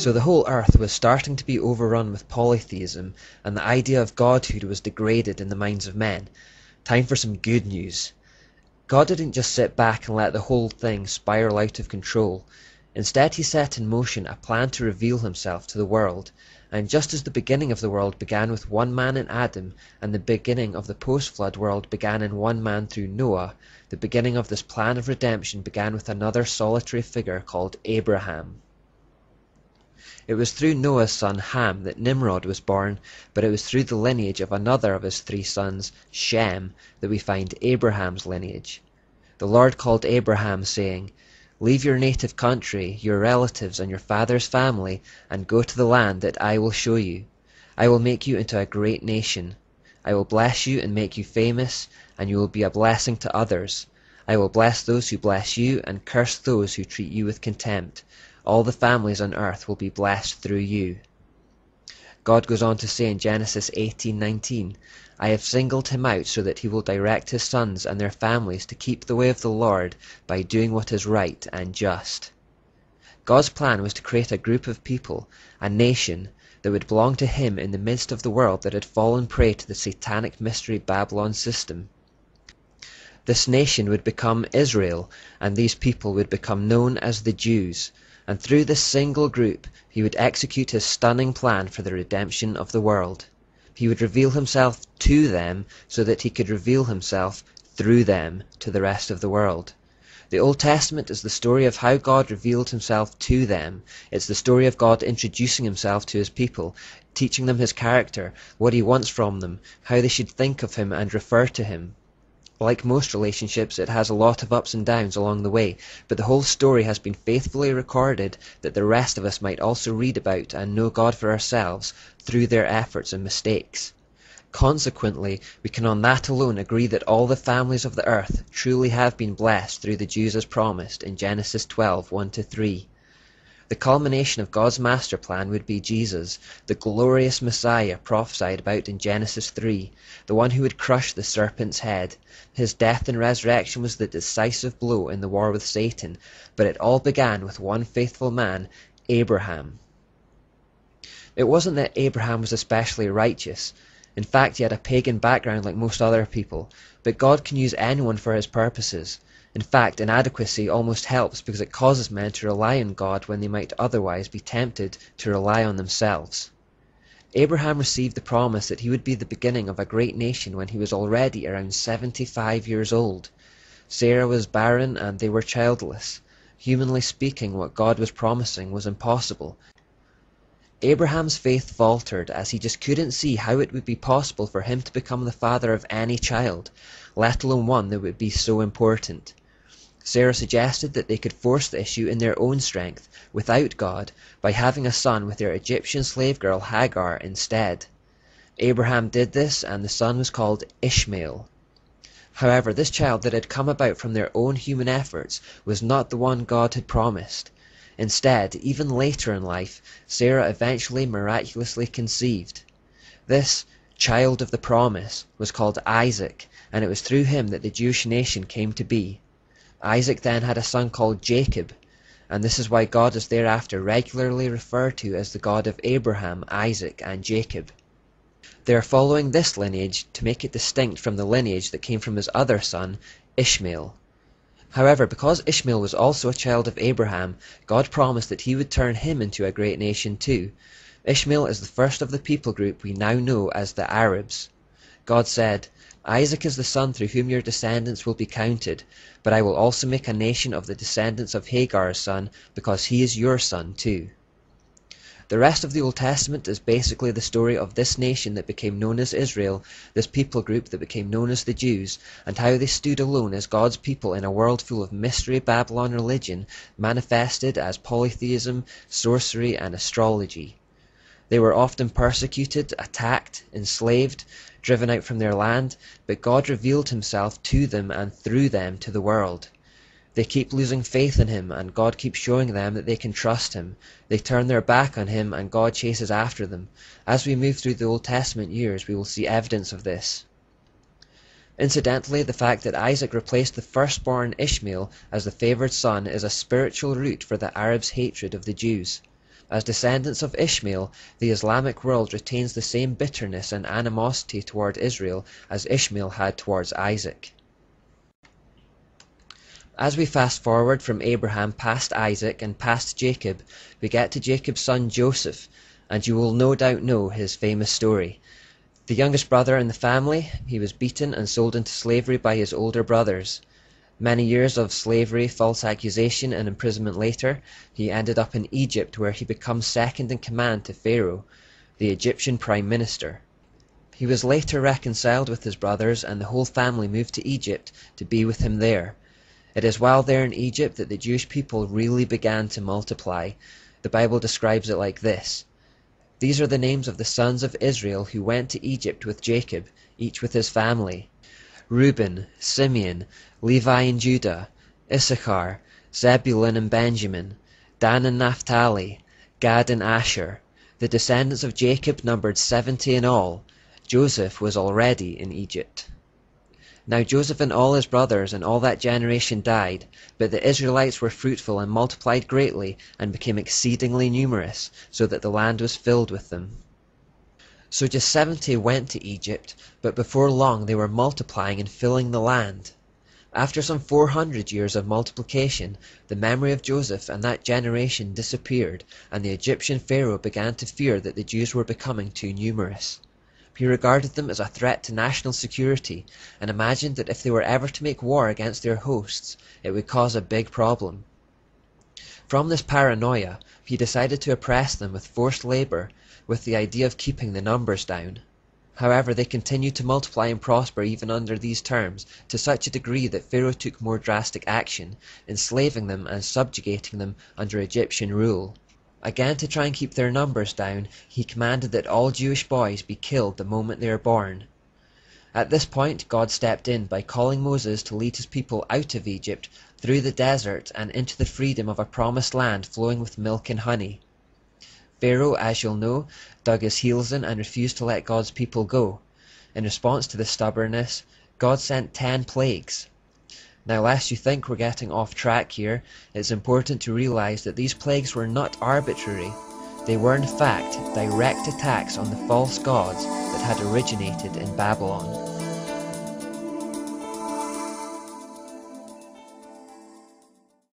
So the whole earth was starting to be overrun with polytheism, and the idea of godhood was degraded in the minds of men. Time for some good news. God didn't just sit back and let the whole thing spiral out of control. Instead, he set in motion a plan to reveal himself to the world. And just as the beginning of the world began with one man in Adam, and the beginning of the post-flood world began in one man through Noah, the beginning of this plan of redemption began with another solitary figure called Abraham. It was through Noah's son Ham that Nimrod was born, but it was through the lineage of another of his 3 sons, Shem, that we find Abraham's lineage. The Lord called Abraham, saying, "Leave your native country, your relatives, and your father's family, and go to the land that I will show you. I will make you into a great nation. I will bless you and make you famous, and you will be a blessing to others. I will bless those who bless you, and curse those who treat you with contempt. All the families on earth will be blessed through you." God goes on to say in Genesis 18:19, "I have singled him out so that he will direct his sons and their families to keep the way of the Lord by doing what is right and just." God's plan was to create a group of people, a nation, that would belong to him in the midst of the world that had fallen prey to the satanic mystery Babylon system. This nation would become Israel, and these people would become known as the Jews. And through this single group, he would execute his stunning plan for the redemption of the world. He would reveal himself to them so that he could reveal himself through them to the rest of the world. The Old Testament is the story of how God revealed himself to them. It's the story of God introducing himself to his people, teaching them his character, what he wants from them, how they should think of him and refer to him. Like most relationships, it has a lot of ups and downs along the way, but the whole story has been faithfully recorded that the rest of us might also read about and know God for ourselves through their efforts and mistakes. Consequently, we can on that alone agree that all the families of the earth truly have been blessed through the Jews as promised in Genesis 12:1-3. The culmination of God's master plan would be Jesus, the glorious Messiah prophesied about in Genesis 3, the one who would crush the serpent's head. His death and resurrection was the decisive blow in the war with Satan, but it all began with one faithful man, Abraham. It wasn't that Abraham was especially righteous. In fact, he had a pagan background like most other people, but God can use anyone for his purposes. In fact, inadequacy almost helps because it causes men to rely on God when they might otherwise be tempted to rely on themselves. Abraham received the promise that he would be the beginning of a great nation when he was already around 75 years old. Sarah was barren and they were childless. Humanly speaking, what God was promising was impossible. Abraham's faith faltered as he just couldn't see how it would be possible for him to become the father of any child, let alone one that would be so important. Sarah suggested that they could force the issue in their own strength, without God, by having a son with their Egyptian slave girl Hagar instead. Abraham did this, and the son was called Ishmael. However, this child that had come about from their own human efforts was not the one God had promised. Instead, even later in life, Sarah eventually miraculously conceived. This child of the promise was called Isaac, and it was through him that the Jewish nation came to be. Isaac then had a son called Jacob, and this is why God is thereafter regularly referred to as the God of Abraham, Isaac, and Jacob. They are following this lineage to make it distinct from the lineage that came from his other son, Ishmael. However, because Ishmael was also a child of Abraham, God promised that he would turn him into a great nation too. Ishmael is the first of the people group we now know as the Arabs. God said, "Isaac is the son through whom your descendants will be counted, but I will also make a nation of the descendants of Hagar's son, because he is your son too." The rest of the Old Testament is basically the story of this nation that became known as Israel, this people group that became known as the Jews, and how they stood alone as God's people in a world full of mystery Babylon religion, manifested as polytheism, sorcery, and astrology. They were often persecuted, attacked, enslaved, driven out from their land, but God revealed himself to them and through them to the world. They keep losing faith in him, and God keeps showing them that they can trust him. They turn their back on him, and God chases after them. As we move through the Old Testament years, we will see evidence of this. Incidentally, the fact that Isaac replaced the firstborn Ishmael as the favored son is a spiritual root for the Arabs' hatred of the Jews. As descendants of Ishmael, the Islamic world retains the same bitterness and animosity toward Israel as Ishmael had towards Isaac. As we fast forward from Abraham past Isaac and past Jacob, we get to Jacob's son Joseph, and you will no doubt know his famous story. The youngest brother in the family, he was beaten and sold into slavery by his older brothers. Many years of slavery, false accusation, and imprisonment later, he ended up in Egypt, where he becomes second in command to Pharaoh, the Egyptian prime minister. He was later reconciled with his brothers, and the whole family moved to Egypt to be with him there. It is while there in Egypt that the Jewish people really began to multiply. The Bible describes it like this: "These are the names of the sons of Israel who went to Egypt with Jacob, each with his family: Reuben, Simeon, Levi and Judah, Issachar, Zebulun and Benjamin, Dan and Naphtali, Gad and Asher. The descendants of Jacob numbered 70 in all. Joseph was already in Egypt." Now Joseph and all his brothers and all that generation died, but the Israelites were fruitful and multiplied greatly and became exceedingly numerous, so that the land was filled with them. So just 70 went to Egypt, but before long they were multiplying and filling the land. After some 400 years of multiplication, the memory of Joseph and that generation disappeared, and the Egyptian Pharaoh began to fear that the Jews were becoming too numerous. He regarded them as a threat to national security, and imagined that if they were ever to make war against their hosts, it would cause a big problem. From this paranoia, he decided to oppress them with forced labor, with the idea of keeping the numbers down. However, they continued to multiply and prosper even under these terms, to such a degree that Pharaoh took more drastic action, enslaving them and subjugating them under Egyptian rule. Again, to try and keep their numbers down, he commanded that all Jewish boys be killed the moment they are born. At this point, God stepped in by calling Moses to lead his people out of Egypt, through the desert and into the freedom of a promised land flowing with milk and honey. Pharaoh, as you'll know, dug his heels in and refused to let God's people go. In response to this stubbornness, God sent 10 plagues. Now, lest you think we're getting off track here, it's important to realize that these plagues were not arbitrary. They were in fact direct attacks on the false gods that had originated in Babylon.